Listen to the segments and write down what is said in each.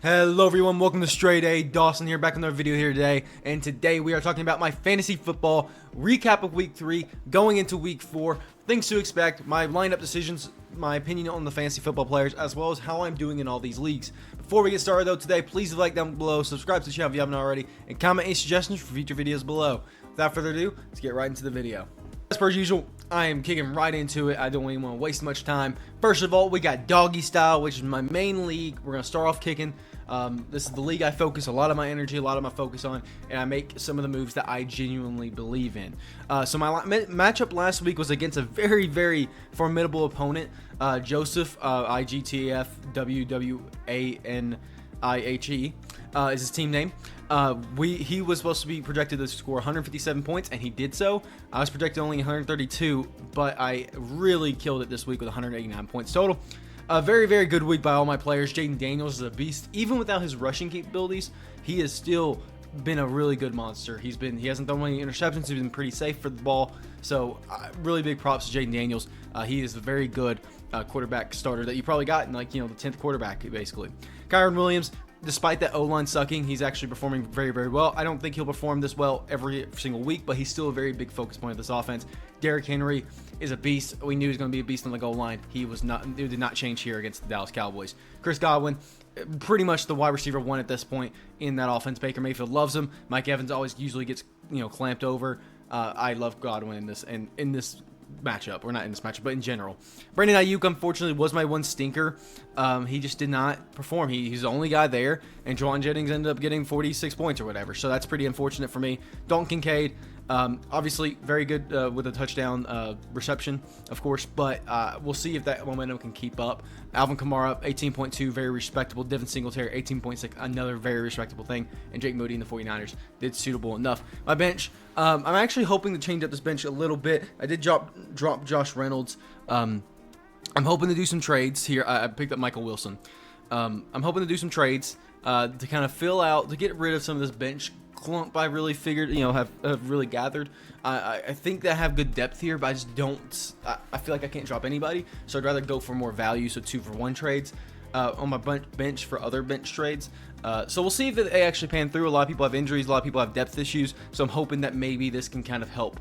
Hello everyone, welcome to StraightA. Dawson here, back with another video here today. And today we are talking about my fantasy football recap of week 3, going into week 4, things to expect, my lineup decisions, my opinion on the fantasy football players, as well as how I'm doing in all these leagues. Before we get started though today, please leave a like down below, subscribe to the channel if you haven't already, and comment any suggestions for future videos below. Without further ado, let's get right into the video. As per usual, I am kicking right into it. I don't even want to waste much time. First of all, we got Doggy Style, which is my main league. We're going to start off kicking. This is the league I focus a lot of my energy, a lot of my focus on, and I make some of the moves that I genuinely believe in. So my matchup last week was against a very, very formidable opponent, Joseph, IGTF WWANIHE is his team name. He was supposed to be projected to score 157 points, and he did so. I was projected only 132, but I really killed it this week with 189 points total. A very, very good week by all my players. Jaden Daniels is a beast. Even without his rushing capabilities, he has still been a really good monster. He hasn't thrown any interceptions. He's been pretty safe for the ball. So really big props to Jaden Daniels. He is a very good quarterback starter that you probably got in the 10th quarterback basically. Kyron Williams, despite that O-line sucking, he's actually performing very, very well. I don't think he'll perform this well every single week, but he's still a very big focus point of this offense. Derrick Henry is a beast. We knew he was going to be a beast on the goal line. He did not change here against the Dallas Cowboys. Chris Godwin, pretty much the wide receiver 1 at this point in that offense. Baker Mayfield loves him. Mike Evans always usually gets clamped over. I love Godwin in this matchup, or not in this matchup, but in general. Brandon Ayuk, unfortunately, was my one stinker. He just did not perform. He's the only guy there, and Juwan Jennings ended up getting 46 points or whatever, so that's pretty unfortunate for me. Dalton Kincaid, obviously very good with a touchdown reception, of course, but we'll see if that momentum can keep up. Alvin Kamara, 18.2, very respectable. Devin Singletary, 18.6, another very respectable thing. And Jake Moody in the 49ers did suitable enough. My bench, I'm actually hoping to change up this bench a little bit. I did drop Josh Reynolds. I'm hoping to do some trades here. I picked up Michael Wilson. I'm hoping to do some trades to kind of fill out, to get rid of some of this bench clump I really figured, have really gathered. I think that I have good depth here, but I just don't. I feel like I can't drop anybody, so I'd rather go for more value, so 2-for-1 trades on my bench for other bench trades. So we'll see if they actually pan through. A lot of people have injuries, a lot of people have depth issues, so I'm hoping that maybe this can kind of help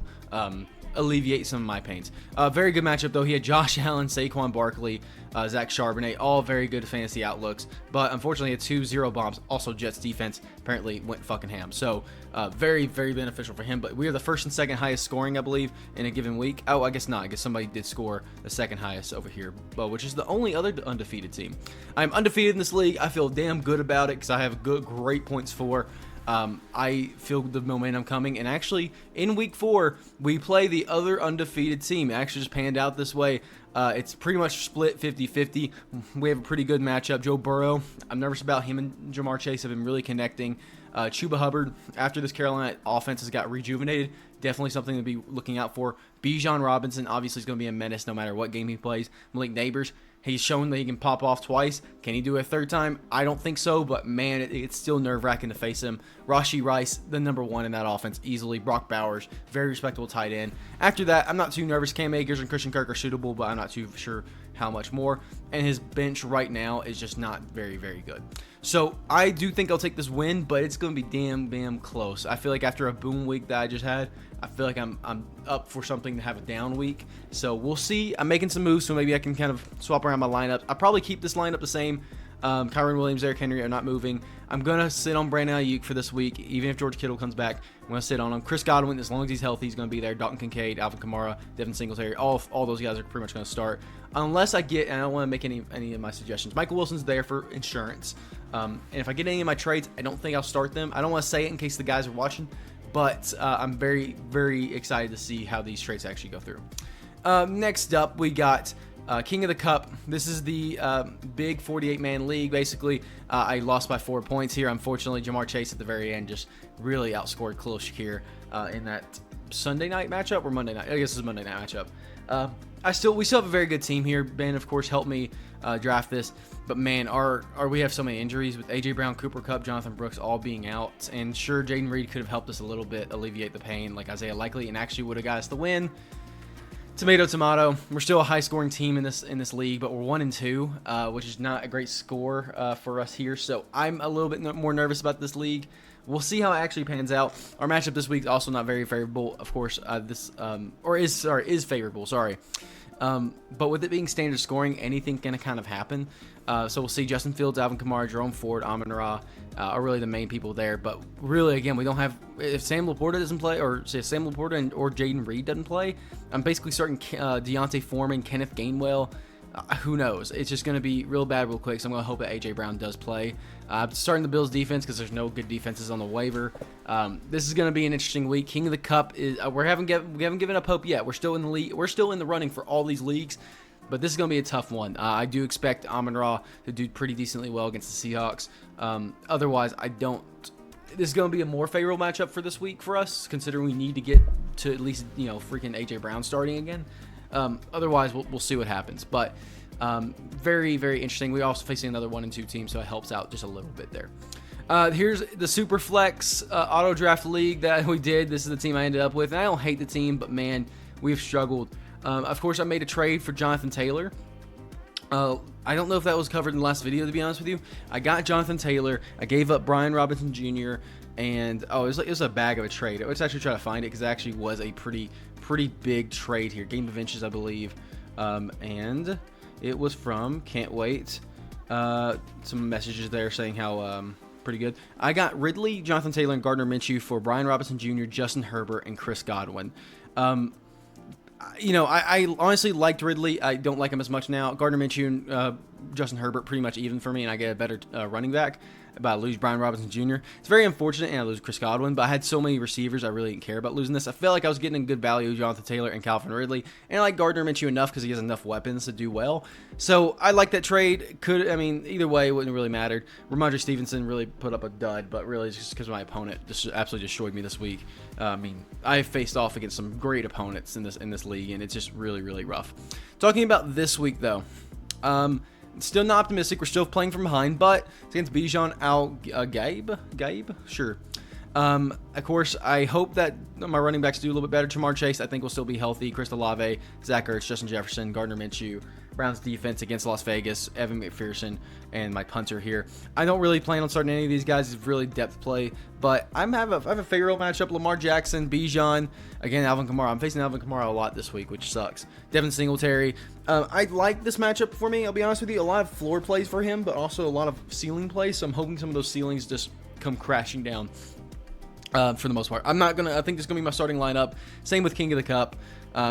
alleviate some of my pains. Very good matchup though. He had Josh Allen, Saquon Barkley, Zach Charbonnet, all very good fantasy outlooks, but unfortunately had 2 0 bombs. Also Jets defense apparently went fucking ham, so very, very beneficial for him. But we are the first and second highest scoring, I believe, in a given week. Oh, I guess not. I guess somebody did score the second highest over here, which is the only other undefeated team. I'm undefeated in this league. I feel damn good about it because I have great points for. I feel the momentum coming, and actually in week 4 we play the other undefeated team. It actually just panned out this way. It's pretty much split 50-50. We have a pretty good matchup. Joe Burrow, I'm nervous about him, and Jamar Chase have been really connecting. Chuba Hubbard, after this Carolina offense has got rejuvenated, definitely something to be looking out for. Bijan Robinson obviously is going to be a menace no matter what game he plays. Malik Neighbors, he's shown that he can pop off twice. Can he do it a third time? I don't think so, but man, it's still nerve-wracking to face him. Rashee Rice, the number 1 in that offense easily. Brock Bowers, very respectable tight end. After that, I'm not too nervous. Cam Akers and Christian Kirk are suitable, but I'm not too sure how much more. And his bench right now is just not very, very good. So I do think I'll take this win, but it's going to be damn close. I feel like after a boom week that I just had, I feel like I'm up for something to have a down week. So we'll see. I'm making some moves, so maybe I can kind of swap around my lineups. I'll probably keep this lineup the same. Kyron Williams, Derrick Henry are not moving. I'm going to sit on Brandon Ayuk for this week. Even if George Kittle comes back, I'm going to sit on him. Chris Godwin, as long as he's healthy, he's going to be there. Dalton Kincaid, Alvin Kamara, Devin Singletary, all those guys are pretty much going to start. Unless I get, and I don't want to make any of my suggestions, Michael Wilson's there for insurance. And if I get any of my trades, I don't think I'll start them. I don't want to say it in case the guys are watching, but I'm very, very excited to see how these trades actually go through. Next up, we got King of the Cup. This is the big 48-man league, basically. I lost by 4 points here. Unfortunately, Jamar Chase at the very end just really outscored Khalil Shakir in that Sunday night matchup, or Monday night. I guess it's a Monday night matchup. We still have a very good team here. Ben, of course, helped me draft this. But man, we have so many injuries with AJ Brown, Cooper Kupp, Jonathan Brooks all being out. And sure, Jaden Reed could have helped us a little bit alleviate the pain, like Isaiah Likely, and actually would have got us the win. Tomato, tomato. We're still a high-scoring team in this league, but we're 1-2, which is not a great score for us here. So I'm a little bit more nervous about this league. We'll see how it actually pans out. Our matchup this week is also not very favorable, of course. Is favorable. Sorry. But with it being standard scoring, anything can kind of happen. So we'll see. Justin Fields, Alvin Kamara, Jerome Ford, Amon-Ra are really the main people there. But really, again, we don't have. If Sam Laporta doesn't play, or say Sam Laporta or Jaden Reed doesn't play, I'm basically starting Deontay Foreman, Kenneth Gainwell. Who knows? It's just going to be real bad real quick. So I'm going to hope that A.J. Brown does play. Starting the Bills defense because there's no good defenses on the waiver. This is going to be an interesting week. King of the Cup is we haven't given up hope yet. We're still in the league. We're still in the running for all these leagues, but this is going to be a tough one. I do expect Amon-Ra to do pretty decently well against the Seahawks. Otherwise, I don't. This is going to be a more favorable matchup for this week for us, considering we need to get to at least freaking A.J. Brown starting again. Otherwise, we'll see what happens. But very, very interesting. We're also facing another 1-2 team, so it helps out just a little bit there. Here's the Super Flex auto draft league that we did. This is the team I ended up with. And I don't hate the team, but man, we've struggled. Of course, I made a trade for Jonathan Taylor. I don't know if that was covered in the last video, to be honest with you. I got Jonathan Taylor. I gave up Brian Robinson Jr. And it was a bag of a trade. Let's actually try to find it because it actually was a pretty big trade here. Game of inches, I believe. And it was from, can't wait, some messages there saying how pretty good. I got Ridley, Jonathan Taylor, and Gardner Minshew for Brian Robinson Jr., Justin Herbert, and Chris Godwin. I honestly liked Ridley. I don't like him as much now. Gardner Minshew and Justin Herbert pretty much even for me, and I get a better running back. But I lose Brian Robinson Jr. It's very unfortunate, and I lose Chris Godwin, but I had so many receivers, I really didn't care about losing this. I felt like I was getting a good value of Jonathan Taylor and Calvin Ridley, and I like Gardner Minshew enough because he has enough weapons to do well. So I like that trade. Either way, it wouldn't really matter. Ramondre Stevenson really put up a dud, but really just because my opponent just absolutely destroyed me this week. I faced off against some great opponents in this league, and it's just really, really rough. Talking about this week, though. Still not optimistic. We're still playing from behind, but it's against Bijan Gabe? Sure. Of course, I hope that my running backs do a little bit better. Jamar Chase, I think, will still be healthy. Chris Olave, Zach Ertz, Justin Jefferson, Gardner Minshew, Browns defense against Las Vegas, Evan McPherson, and my punter here. I don't really plan on starting any of these guys. It's really depth play, but I have a favorable matchup. Lamar Jackson, Bijan, again, Alvin Kamara. I'm facing Alvin Kamara a lot this week, which sucks. Devin Singletary. I like this matchup for me. I'll be honest with you. A lot of floor plays for him, but also a lot of ceiling plays. So I'm hoping some of those ceilings just come crashing down. For the most part, I think this is gonna be my starting lineup. Same with King of the Cup.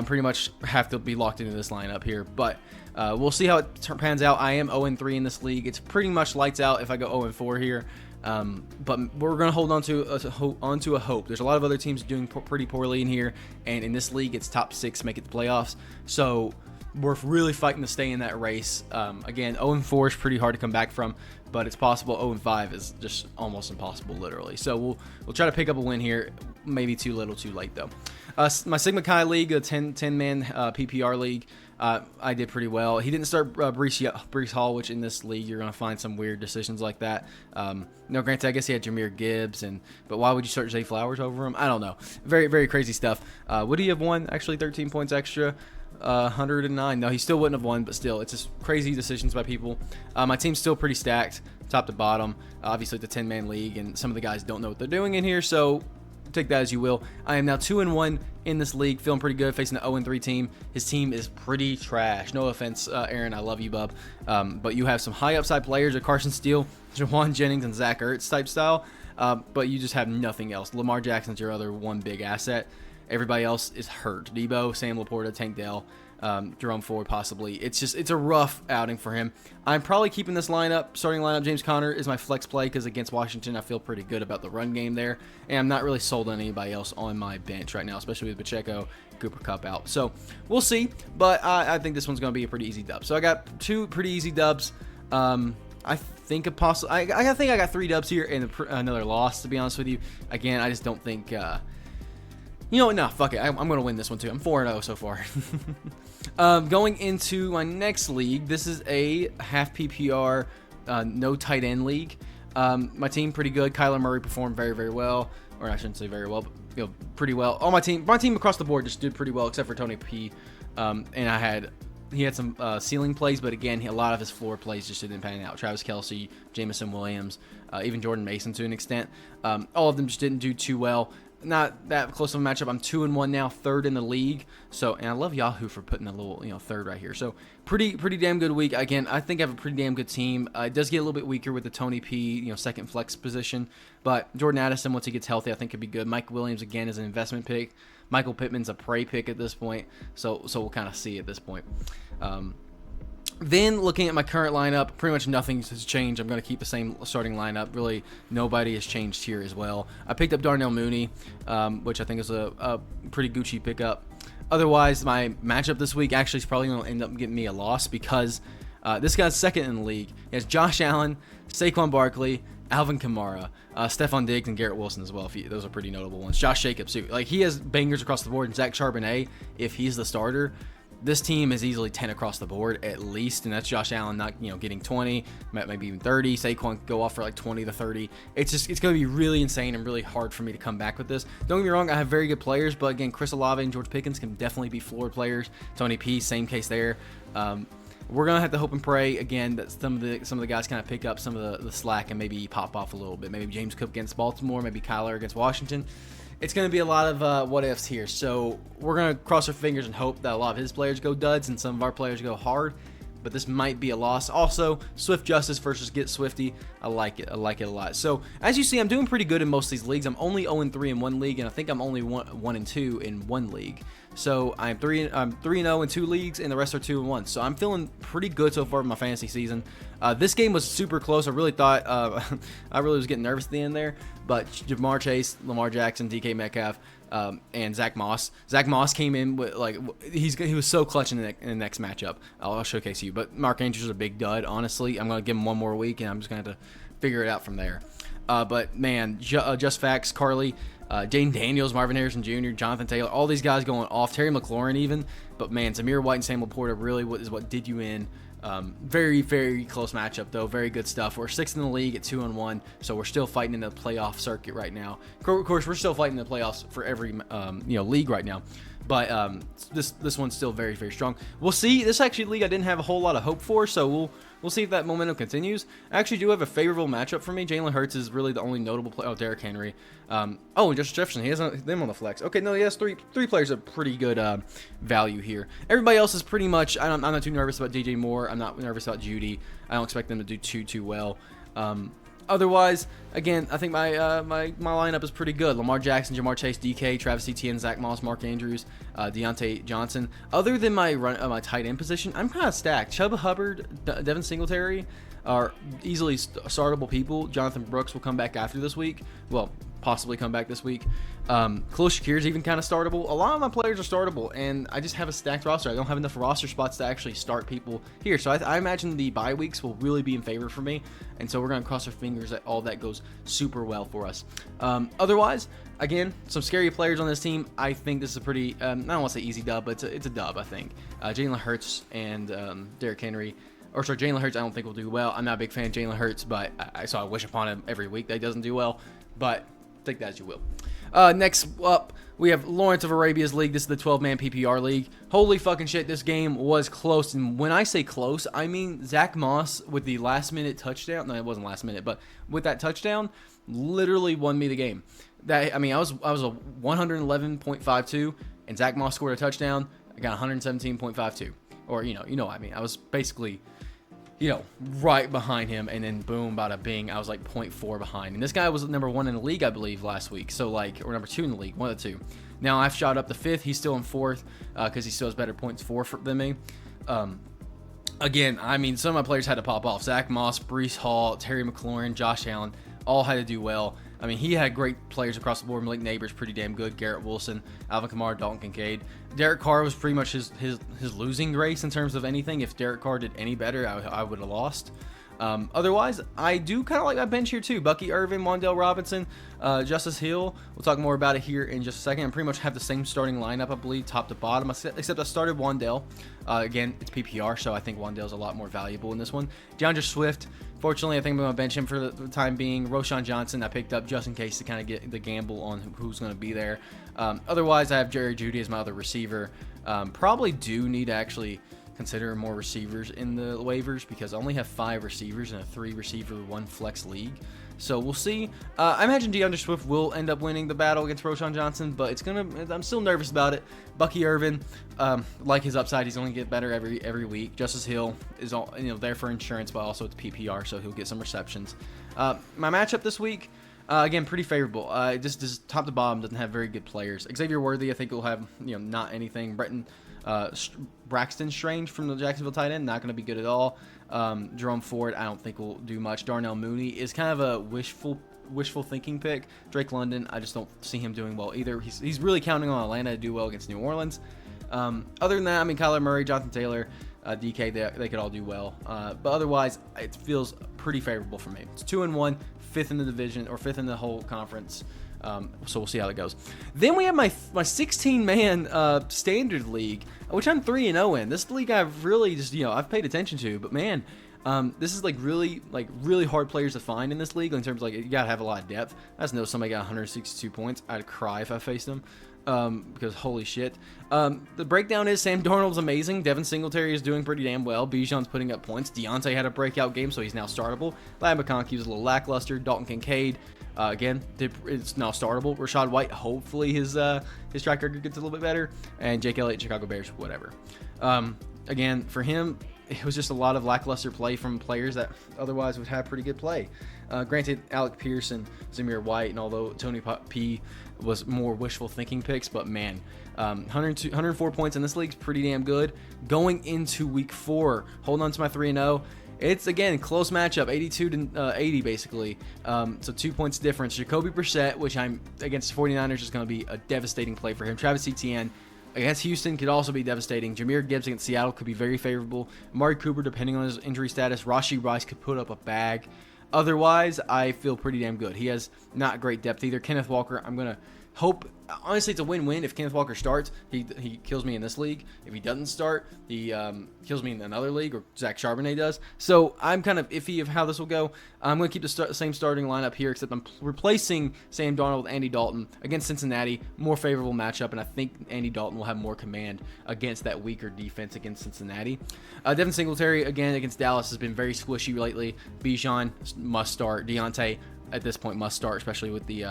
Pretty much have to be locked into this lineup here, but we'll see how it pans out. I am 0-3 in this league. It's pretty much lights out if I go 0-4 here. But we're gonna hold on to a hope. There's a lot of other teams doing pretty poorly in here, and in this league, it's top 6 make it the playoffs. So we're really fighting to stay in that race. Again, 0-4 is pretty hard to come back from, but it's possible. 0-5 is just almost impossible, literally. So we'll try to pick up a win here. Maybe too little, too late though. My Sigma Chi League, a 10-man PPR league, I did pretty well. He didn't start Breece Hall, which in this league you're gonna find some weird decisions like that. No, granted, I guess he had Jahmyr Gibbs, but why would you start Zay Flowers over him? I don't know. Very, very crazy stuff. Would he have won? Actually, 13 points extra. 109. No, he still wouldn't have won, but still, it's just crazy decisions by people. My team's still pretty stacked, top to bottom. Obviously, it's a 10-man league, and some of the guys don't know what they're doing in here, so take that as you will. I am now 2-1 in this league, feeling pretty good, facing the 0-3 team. His team is pretty trash. No offense, Aaron, I love you, bub. But you have some high upside players, like Carson Steele, Jawan Jennings, and Zach Ertz type style, but you just have nothing else. Lamar Jackson's your other one big asset. Everybody else is hurt. Debo, Sam Laporta, Tank Dell, Jerome Ford possibly. It's a rough outing for him. I'm probably keeping this starting lineup. James Conner is my flex play because against Washington, I feel pretty good about the run game there. And I'm not really sold on anybody else on my bench right now, especially with Pacheco, Cooper Kupp out. So we'll see, but I think this one's going to be a pretty easy dub. So I got 2 pretty easy dubs. I think I think I got 3 dubs here and another loss, to be honest with you. Again, I just don't think... no, fuck it. I'm going to win this one too. I'm 4-0 so far. Going into my next league, this is a half PPR, no tight end league. My team pretty good. Kyler Murray performed very, very well. Or I shouldn't say very well, but pretty well. My team across the board just did pretty well, except for Tony P. And he had some ceiling plays, but again, a lot of his floor plays just didn't pan out. Travis Kelce, Jamison Williams, even Jordan Mason to an extent. All of them just didn't do too well. Not that close of a matchup. I'm 2-1 now, third in the league. So, and I love Yahoo for putting a little, third right here. So, pretty damn good week. Again, I think I have a pretty damn good team. It does get a little bit weaker with the Tony P, second flex position. But Jordan Addison, once he gets healthy, I think could be good. Mike Williams again is an investment pick. Michael Pittman's a prey pick at this point. So we'll kind of see at this point. Then looking at my current lineup, pretty much nothing has changed. I'm going to keep the same starting lineup. Really, nobody has changed here as well. I picked up Darnell Mooney, which I think is a pretty Gucci pickup. Otherwise, my matchup this week actually is probably going to end up getting me a loss because this guy's second in the league. He has Josh Allen, Saquon Barkley, Alvin Kamara, Stephon Diggs, and Garrett Wilson as well. Those are pretty notable ones. Josh Jacobs, too. Like, he has bangers across the board. And Zach Charbonnet, if he's the starter, this team is easily 10 across the board at least, and that's Josh Allen not getting 20, maybe even 30. Saquon go off for like 20 to 30. It's going to be really insane and really hard for me to come back with this. Don't get me wrong, I have very good players, but again, Chris Olave and George Pickens can definitely be floored players. Tony P, same case there. We're gonna have to hope and pray again that some of the guys kind of pick up some of the slack and maybe pop off a little bit. Maybe James Cook against Baltimore, maybe Kyler against Washington. It's going to be a lot of what ifs here. So we're going to cross our fingers and hope that a lot of his players go duds and some of our players go hard. But this might be a loss. Also, Swift Justice versus Get Swifty. I like it. I like it a lot. So as you see, I'm doing pretty good in most of these leagues. I'm only 0-3 in one league, and I think I'm only 1-2 in one league. So I'm 3-0 in two leagues, and the rest are 2-1. So I'm feeling pretty good so far in my fantasy season. This game was super close. I really thought I really was getting nervous at the end there. But Jamar Chase, Lamar Jackson, DK Metcalf, and Zach Moss. Zach Moss came in with he was so clutch in the next matchup. I'll showcase you. But Mark Andrews is a big dud. Honestly, I'm gonna give him one more week, and I'm just gonna have to figure it out from there. But man, Just Facts, Carly, Jane Daniels, Marvin Harrison Jr., Jonathan Taylor, all these guys going off. Terry McLaurin even. But man, Zamir White and Sam Laporta really is what did you in. Very, very close matchup, though. Very good stuff. We're 6th in the league at 2-1, so we're still fighting in the playoff circuit right now. Of course, we're still fighting in the playoffs for every league right now. But this one's still very, very strong. We'll see. This actually league I didn't have a whole lot of hope for, so we'll see if that momentum continues. I actually do have a favorable matchup for me. Jalen Hurts is really the only notable player. Oh, Derrick Henry. Justin Jefferson. He has them on the flex. Okay, no, he has three players of pretty good value here. Everybody else is pretty much. I'm not too nervous about DJ Moore. I'm not nervous about Judy. I don't expect them to do too well. Otherwise, again, I think my lineup is pretty good. Lamar Jackson, Jamar Chase, DK, Travis Etienne, Zach Moss, Mark Andrews, Deontay Johnson. Other than my my tight end position, I'm kind of stacked. Chuba Hubbard, Devin Singletary are easily startable people. Jonathan Brooks will come back after this week. Well, possibly come back this week. Khalil Shakir is even kind of startable. A lot of my players are startable, and I just have a stacked roster. I don't have enough roster spots to actually start people here. So I imagine the bye weeks will really be in favor for me, and so we're going to cross our fingers that all that goes super well for us. Otherwise, again, some scary players on this team. I think this is a pretty, I don't want to say easy dub, but it's a dub, I think. Jalen Hurts and Derrick Henry. Or sorry, Jalen Hurts I don't think will do well. I'm not a big fan of Jalen Hurts, but I wish upon him every week that he doesn't do well. But take that as you will. Next up, we have Lawrence of Arabia's league. This is the 12-man PPR league. Holy fucking shit, this game was close. And when I say close, I mean Zach Moss with the last-minute touchdown. No, it wasn't last minute, but with that touchdown, literally won me the game. I was a 111.52, and Zach Moss scored a touchdown. I got 117.52. Or, I was basically, right behind him, and then boom, bada bing, I was like 0.4 behind. And this guy was number 1 in the league, I believe, last week. So, or number 2 in the league, one of the two. Now, I've shot up to 5th. He's still in 4th because he still has better points than me. Again, some of my players had to pop off. Zach Moss, Breece Hall, Terry McLaurin, Josh Allen, all had to do well. He had great players across the board. Malik Neighbors, pretty damn good. Garrett Wilson, Alvin Kamara, Dalton Kincaid. Derek Carr was pretty much his losing grace in terms of anything. If Derek Carr did any better, I would have lost. Otherwise, I do kind of like my bench here too. Bucky Irvin, Wan'Dale Robinson, Justice Hill. We'll talk more about it here in just a second. I pretty much have the same starting lineup, I believe, top to bottom, except I started Wan'Dale. Again, it's PPR, so I think Wan'Dale's a lot more valuable in this one. DeAndre Swift. Fortunately, I think I'm going to bench him for the time being. Roshan Johnson, I picked up just in case to kind of get the gamble on who's going to be there. Otherwise, I have Jerry Jeudy as my other receiver. Probably do need to actually consider more receivers in the waivers because I only have 5 receivers in a 3 receiver 1 flex league. So we'll see. I imagine DeAndre Swift will end up winning the battle against Roschon Johnson, but I'm still nervous about it. Bucky Irvin, like his upside, he's only get better every week. Justice Hill is all there for insurance, but also it's PPR, so he'll get some receptions. My matchup this week, again, pretty favorable. Just top to bottom doesn't have very good players. Xavier Worthy, I think will have not anything. Braxton Strange from the Jacksonville tight end, not going to be good at all. Jerome Ford, I don't think will do much. Darnell Mooney is kind of a wishful thinking pick. Drake London, I just don't see him doing well either. He's really counting on Atlanta to do well against New Orleans. Other than that, I mean, Kyler Murray, Jonathan Taylor, DK, they could all do well. But otherwise, it feels pretty favorable for me. It's 2-1, 5th in the division, or 5th in the whole conference. So we'll see how that goes. Then we have my 16-man standard league, which I'm 3-0 in. This league I've really just I've paid attention to, but man, this is really hard players to find in this league in terms of you gotta have a lot of depth. I just know somebody got 162 points. I'd cry if I faced them. Because holy shit. The breakdown is Sam Darnold's amazing. Devin Singletary is doing pretty damn well. Bijan's putting up points. Deontay had a breakout game, so he's now startable. Ladd McConkey was a little lackluster. Dalton Kincaid, again, it's now startable. Rachaad White, hopefully his track record gets a little bit better. And Jake Elliott, Chicago Bears, whatever. Again, for him, it was just a lot of lackluster play from players that otherwise would have pretty good play. Granted, Alec Pearson, Zamir White, and although Tony P was more wishful thinking picks, but man, 104 points in this league is pretty damn good. Going into week 4, holding on to my 3-0. It's, again, close matchup, 82 to 80, basically. So 2 points difference. Jacoby Brissett, which I'm against the 49ers, is going to be a devastating play for him. Travis Etienne against Houston could also be devastating. Jahmyr Gibbs against Seattle could be very favorable. Amari Cooper, depending on his injury status. Rashee Rice could put up a bag. Otherwise, I feel pretty damn good. He has not great depth either. Kenneth Walker, I'm going to hope. Honestly, it's a win-win. If Kenneth Walker starts, he kills me in this league. If he doesn't start, he kills me in another league, or Zach Charbonnet does. So I'm kind of iffy of how this will go. I'm going to keep the same starting lineup here, except I'm replacing Sam Darnold with Andy Dalton against Cincinnati. More favorable matchup, and I think Andy Dalton will have more command against that weaker defense against Cincinnati. Devin Singletary, again, against Dallas has been very squishy lately. Bijan must start. Deontay, at this point, must start, especially with the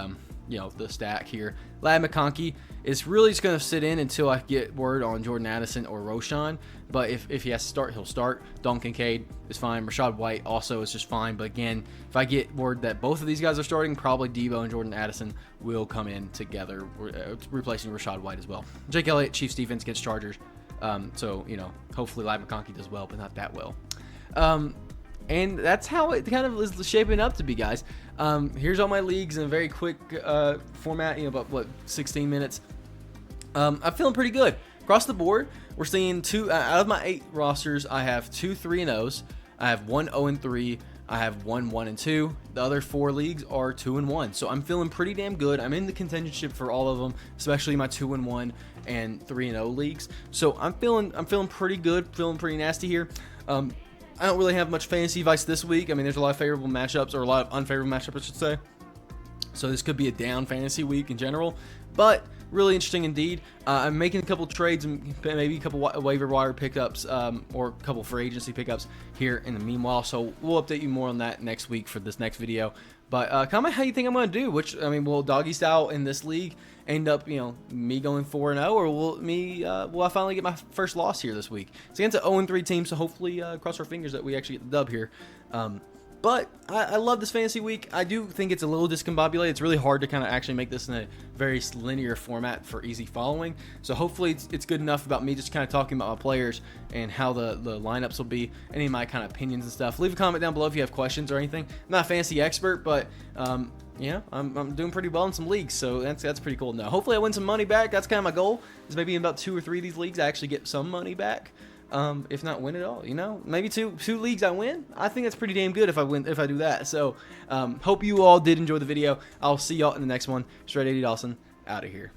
the stack here. Ladd McConkey is really just going to sit in until I get word on Jordan Addison or Roschon. But if he has to start, he'll start. Dalton Kincaid is fine. Rachaad White also is just fine. But again, if I get word that both of these guys are starting, probably Debo and Jordan Addison will come in together, replacing Rachaad White as well. Jake Elliott, Chiefs defense against Chargers. So hopefully Ladd McConkey does well, but not that well. And that's how it kind of is shaping up to be, guys. Here's all my leagues in a very quick format, about 16 minutes. I'm feeling pretty good. Across the board, we're seeing out of my 8 rosters, I have 2 3-0s. I have 1 0-3. I have 1 1-2. The other 4 leagues are 2-1. So I'm feeling pretty damn good. I'm in the contentionship for all of them, especially my 2-1 and 3-0 leagues. So I'm feeling pretty good, feeling pretty nasty here. I don't really have much fantasy advice this week. I mean, there's a lot of favorable matchups, or a lot of unfavorable matchups, I should say. So this could be a down fantasy week in general, but really interesting indeed. I'm making a couple trades and maybe a couple waiver wire pickups, or a couple free agency pickups here in the meanwhile. So we'll update you more on that next week for this next video. But comment how you think I'm going to do. Will doggy style in this league end up, me going 4-0, or will I finally get my first loss here this week? It's against an 0-3 team, so hopefully cross our fingers that we actually get the dub here. But I love this fantasy week. I do think it's a little discombobulated. It's really hard to kind of actually make this in a very linear format for easy following. So hopefully it's good enough about me just kind of talking about my players and how the lineups will be, any of my kind of opinions and stuff. Leave a comment down below if you have questions or anything. I'm not a fantasy expert, but I'm doing pretty well in some leagues, so that's pretty cool. Now, hopefully I win some money back. That's kind of my goal, is maybe in about 2 or 3 of these leagues I actually get some money back. If not win it all, maybe two leagues I win. I think that's pretty damn good if I do that. So hope you all did enjoy the video. I'll see y'all in the next one. StraightA Dawson out of here.